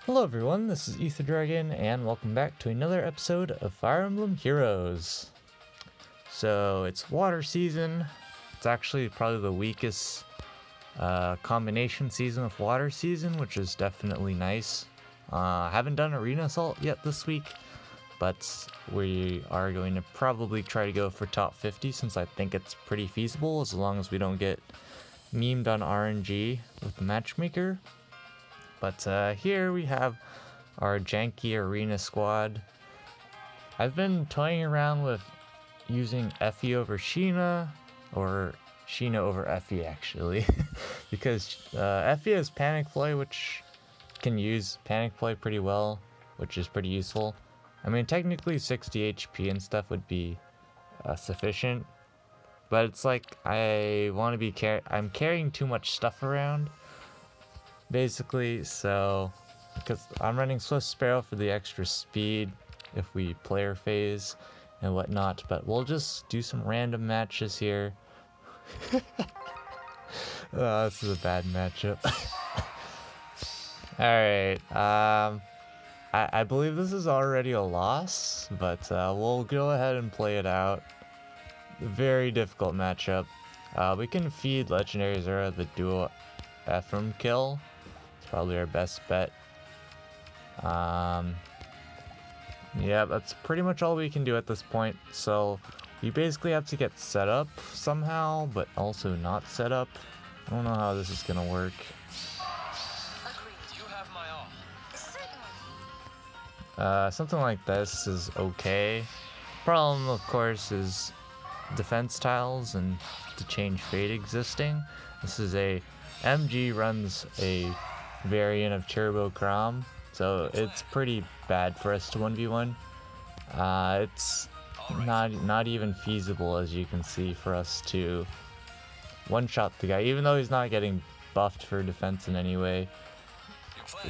Hello everyone, this is Ether Dragon, and welcome back to another episode of Fire Emblem Heroes. So, it's water season. It's actually probably the weakest combination season of water season, which is definitely nice. I haven't done Arena Assault yet this week, but we are going to probably try to go for top 50 since I think it's pretty feasible as long as we don't get memed on RNG with the matchmaker. But here we have our janky arena squad. I've been toying around with using Effie over Sheena, or Sheena over Effie actually, because Effie has Panic Play, which can use Panic Play pretty well, which is pretty useful. I mean, technically 60 HP and stuff would be sufficient, but it's like I want to be I'm carrying too much stuff around. Basically, so because I'm running Swift Sparrow for the extra speed if we player phase and whatnot, but we'll just do some random matches here. Oh, this is a bad matchup. Alright, I believe this is already a loss, but we'll go ahead and play it out. Very difficult matchup. We can feed Legendary Zora the dual Ephraim kill. Probably our best bet. Yeah, that's pretty much all we can do at this point. So we basically have to get set up somehow, but also not set up. I don't know how this is gonna work. You have my all. Something like this is okay. Problem, of course, is defense tiles and to change fate existing. This is a MG runs a variant of Turbo Crom, so it's pretty bad for us to 1v1. It's not even feasible, as you can see, for us to one-shot the guy, even though he's not getting buffed for defense in any way.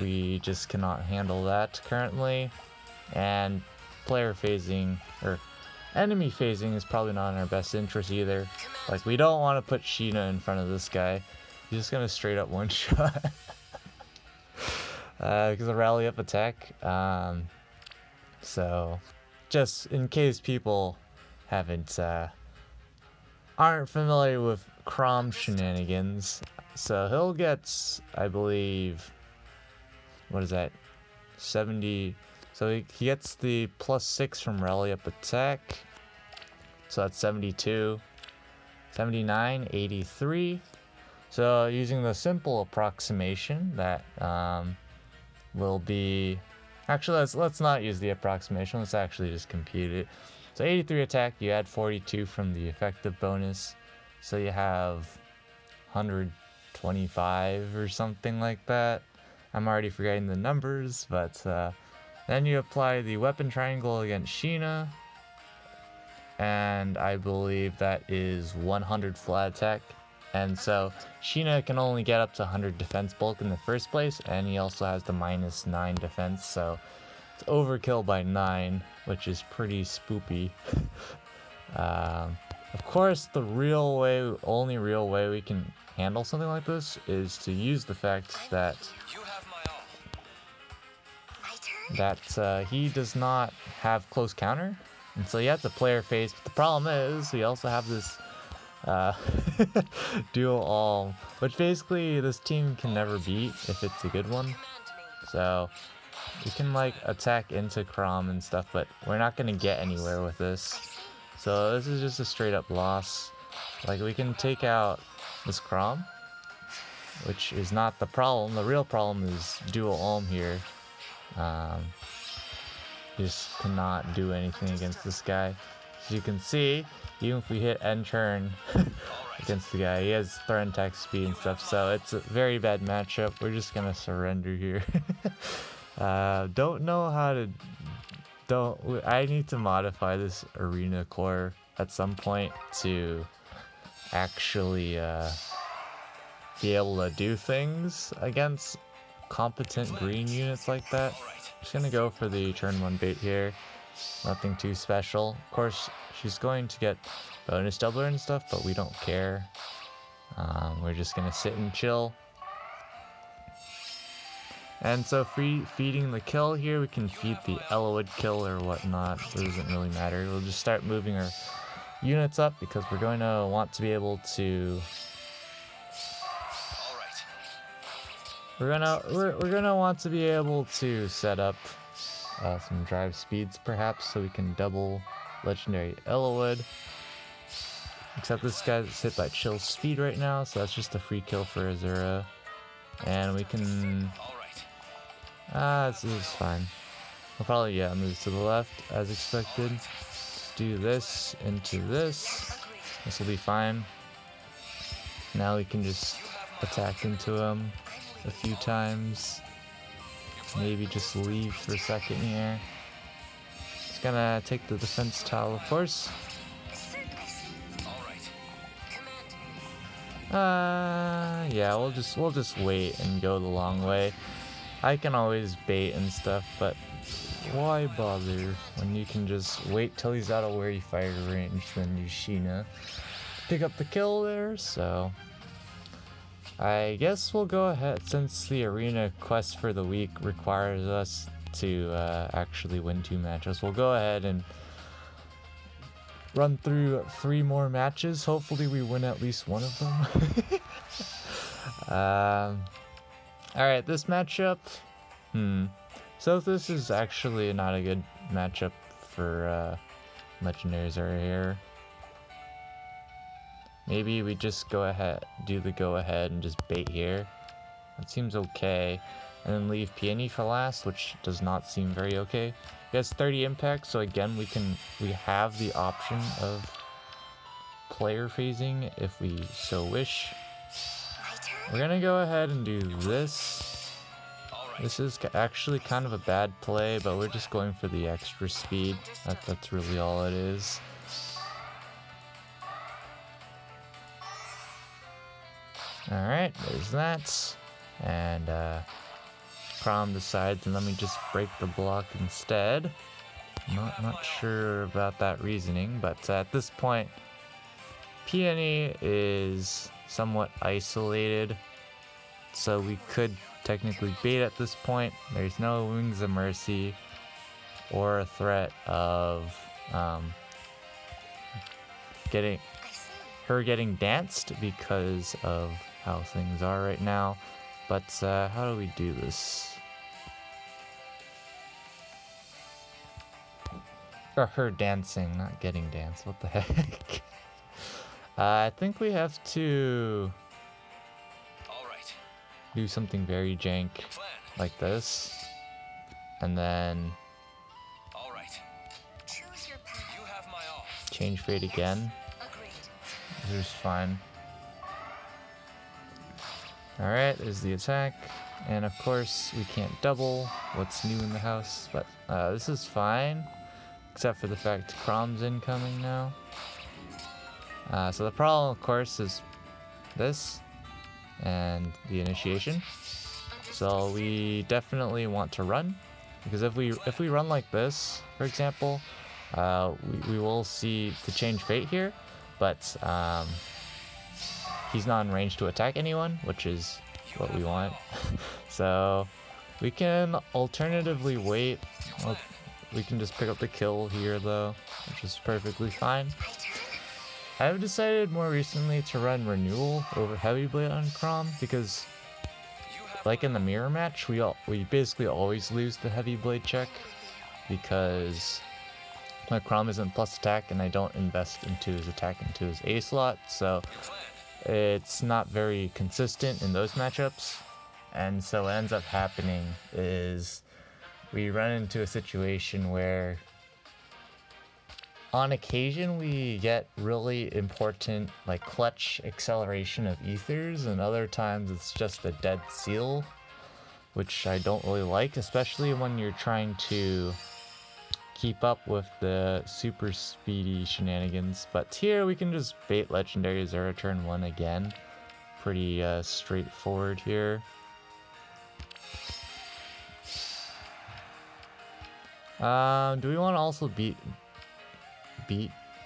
We just cannot handle that currently, and player phasing, or enemy phasing, is probably not in our best interest either. Like, we don't want to put Sheena in front of this guy. He's just gonna straight up one-shot. Because of rally up attack. So just in case people aren't familiar with Crom shenanigans, so he'll get, I believe, what is that, 70, so he gets the +6 from rally up attack, so that's 72, 79, 83. So using the simple approximation that will be, actually let's not use the approximation, let's actually just compute it. So 83 attack, you add 42 from the effective bonus, so you have 125 or something like that. I'm already forgetting the numbers, but then you apply the weapon triangle against Sheena, and I believe that is 100 flat attack. And so Sheena can only get up to 100 defense bulk in the first place, and he also has the -9 defense, so it's overkill by 9, which is pretty spoopy. Of course, the only real way we can handle something like this is to use the fact that he does not have close counter, and so you have to player face. But the problem is we also have this dual all, which basically this team can never beat if it's a good one. So we can like attack into Crom and stuff, but we're not gonna get anywhere with this. So this is just a straight up loss. Like, we can take out this Crom, which is not the problem. The real problem is dual Olm here. Just cannot do anything against this guy. As you can see, even if we hit end turn against the guy, he has throw attack speed and stuff, so it's a very bad matchup. We're just gonna surrender here. Don't know how to... I need to modify this arena core at some point to actually be able to do things against competent green units like that. Just gonna go for the turn 1 bait here. Nothing too special. Of course, she's going to get bonus doubler and stuff, but we don't care. We're just gonna sit and chill. And so feeding the kill here, we can feed the Elowood kill or whatnot. It doesn't really matter. We'll just start moving our units up because we're going to want to be able to... We're gonna want to be able to set up some drive speeds perhaps so we can double legendary Elowood. Except this guy's hit by chill speed right now, so that's just a free kill for Azura. And we can... this is fine. We'll probably, move to the left as expected. Let's do this into this. This will be fine. Now we can just attack into him a few times. Maybe just leave for a second here. Just gonna take the defense tile, of course. Yeah, we'll just wait and go the long way. I can always bait and stuff, but why bother when you can just wait till he's out of wary fire range, then use Sheena. Pick up the kill there, so I guess we'll go ahead, since the arena quest for the week requires us to actually win 2 matches. We'll go ahead and run through 3 more matches. Hopefully we win at least one of them. Alright, this matchup, so this is actually not a good matchup for legendaries right here. Maybe we just do the go ahead and just bait here. That seems okay. And then leave Peony for last, which does not seem very okay. He has 30 impact, so again we have the option of player phasing if we so wish. We're gonna go ahead and do this. This is actually kind of a bad play, but we're just going for the extra speed. That's really all it is. Alright, there's that. And Crom decides, and let me just break the block instead. Not sure about that reasoning, but at this point, Peony is somewhat isolated, so we could technically bait at this point. There's no Wings of Mercy or a threat of getting danced because of how things are right now. But how do we do this? Or her dancing, not getting danced. What the heck? I think we have to do something very jank like this. And then change fate again. This is fine. Alright, there's the attack. And of course, we can't double what's new in the house, but this is fine. Except for the fact Crom's incoming now. So the problem, of course, is this and the initiation. So we definitely want to run, because if we run like this, for example, we will see the change fate here, but he's not in range to attack anyone, which is what we want. So we can alternatively wait. Well, we can just pick up the kill here though, which is perfectly fine. I've decided more recently to run Renewal over Heavy Blade on Crom, because like in the mirror match, we basically always lose the Heavy Blade check because my Crom isn't plus attack and I don't invest into his attack into his A slot, so it's not very consistent in those matchups. And so what ends up happening is we run into a situation where on occasion we get really important like clutch acceleration of ethers, and other times it's just a dead seal, which I don't really like, especially when you're trying to keep up with the super speedy shenanigans. But here we can just bait legendary Azura turn 1 again. Pretty straightforward here. Do we want to also beat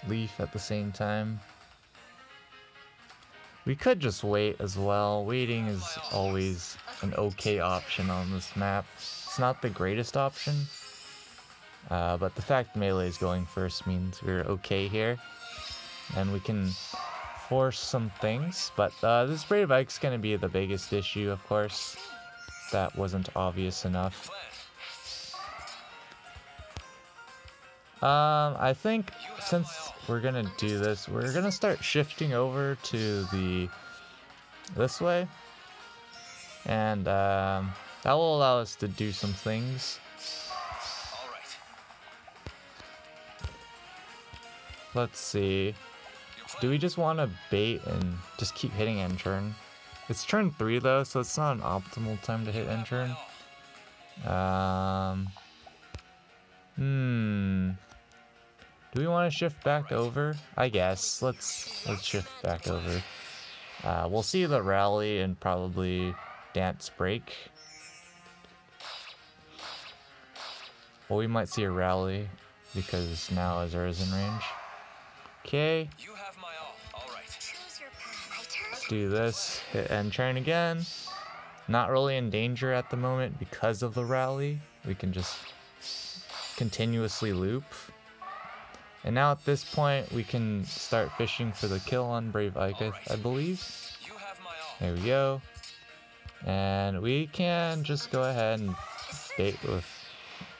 Leaf at the same time? We could just wait as well. Waiting is always an okay option on this map. It's not the greatest option, but the fact melee is going first means we're okay here. And we can force some things, but this Brave Ike's gonna be the biggest issue, of course. That wasn't obvious enough. I think since we're gonna do this, we're gonna start shifting over to this way. And that will allow us to do some things. Let's see. Do we just want to bait and just keep hitting end turn? It's turn 3 though, so it's not an optimal time to hit end turn. Do we want to shift back over? I guess. Let's shift back over. We'll see the rally and probably dance break. Well, we might see a rally because now Azura's in range. Okay. Let's do this. Hit end turn again. Not really in danger at the moment because of the rally. We can just continuously loop. And now at this point, we can start fishing for the kill on Brave Ike, I believe. There we go. And we can just go ahead and bait with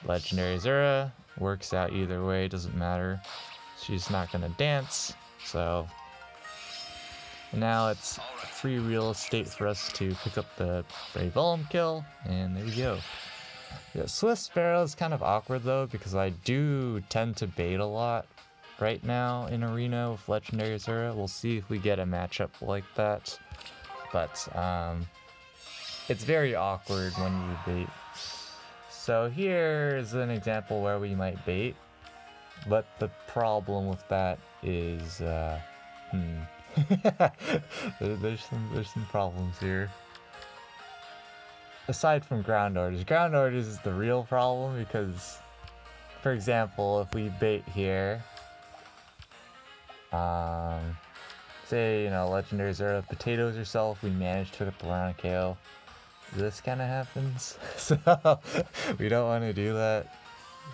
Legendary Azura. Works out either way, doesn't matter. She's not gonna dance, so. And now it's free real estate for us to pick up the Brave Emblem kill, and there we go. Yeah, Swift Sparrow is kind of awkward though, because I do tend to bait a lot right now in Arena with Legendary Azura. We'll see if we get a matchup like that, but it's very awkward when you bait. So here is an example where we might bait, but the problem with that is, there's some problems here. Aside from ground orders is the real problem because, for example, if we bait here, say, you know, Legendary Azura potatoes herself, we manage to pick up the round KO. This kind of happens, so we don't want to do that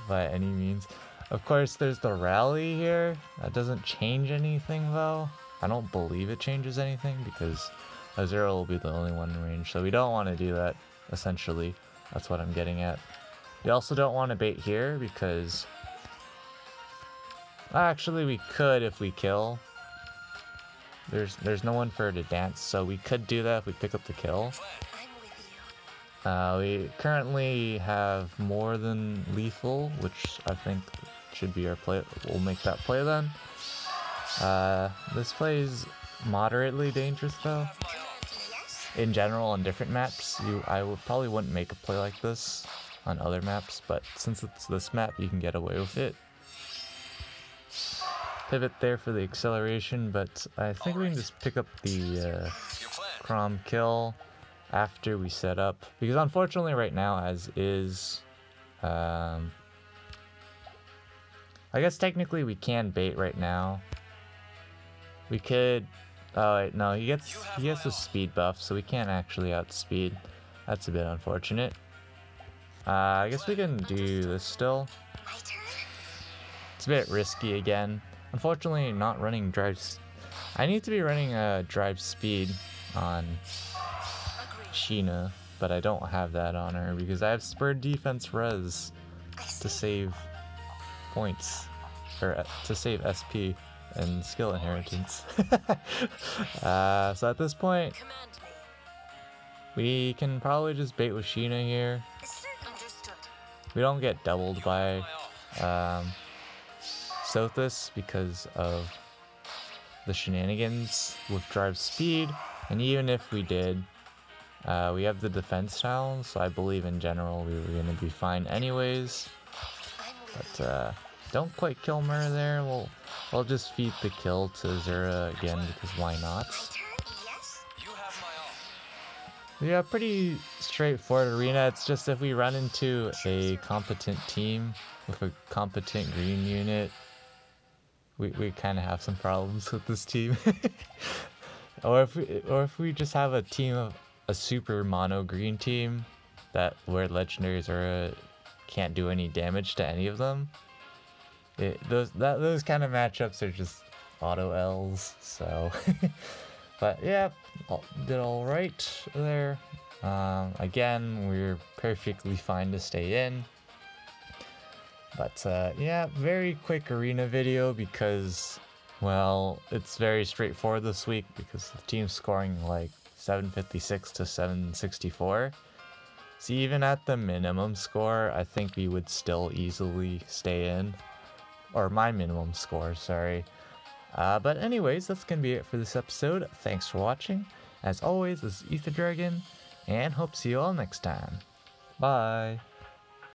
by any means. Of course, there's the rally here. That doesn't change anything though. I don't believe it changes anything because Azura will be the only one in range, so we don't want to do that. Essentially, that's what I'm getting at. We also don't want to bait here because actually we could if we kill. There's no one for her to dance, so we could do that if we pick up the kill. We currently have more than lethal, which I think should be our play. We'll make that play then. This play is moderately dangerous though. In general, on different maps, I probably wouldn't make a play like this on other maps, but since it's this map, you can get away with it. Pivot there for the acceleration, but I think we can just pick up the Crom kill after we set up, because unfortunately right now, as is, I guess technically we can bait right now. We could. Oh wait, no, he gets a speed buff, so we can't actually outspeed. That's a bit unfortunate. I guess we can do this still. It's a bit risky again. Unfortunately, not running drives. I need to be running drive speed on Sheena, but I don't have that on her because I have spurred defense res to save points, or to save SP and skill inheritance. So at this point, we can probably just bait with Sheena here. We don't get doubled by Sothis because of the shenanigans with drive speed, and even if we did, we have the defense tile, so I believe in general we were going to be fine anyways. But don't quite kill Myrrh there. We'll just feed the kill to Azura again because why not? Yeah, pretty straightforward arena. It's just if we run into a competent team with a competent green unit, we kind of have some problems with this team. or if we just have a team of a super mono green team where legendaries can't do any damage to any of them, those kind of matchups are just auto L's. So, but yeah, did all right there. Again, we're perfectly fine to stay in. But yeah, very quick arena video because, well, it's very straightforward this week because the team's scoring like 756 to 764. So even at the minimum score, I think we would still easily stay in. Or my minimum score, sorry. But anyways, that's going to be it for this episode. Thanks for watching. As always, this is Ether Dragon, and hope to see you all next time. Bye!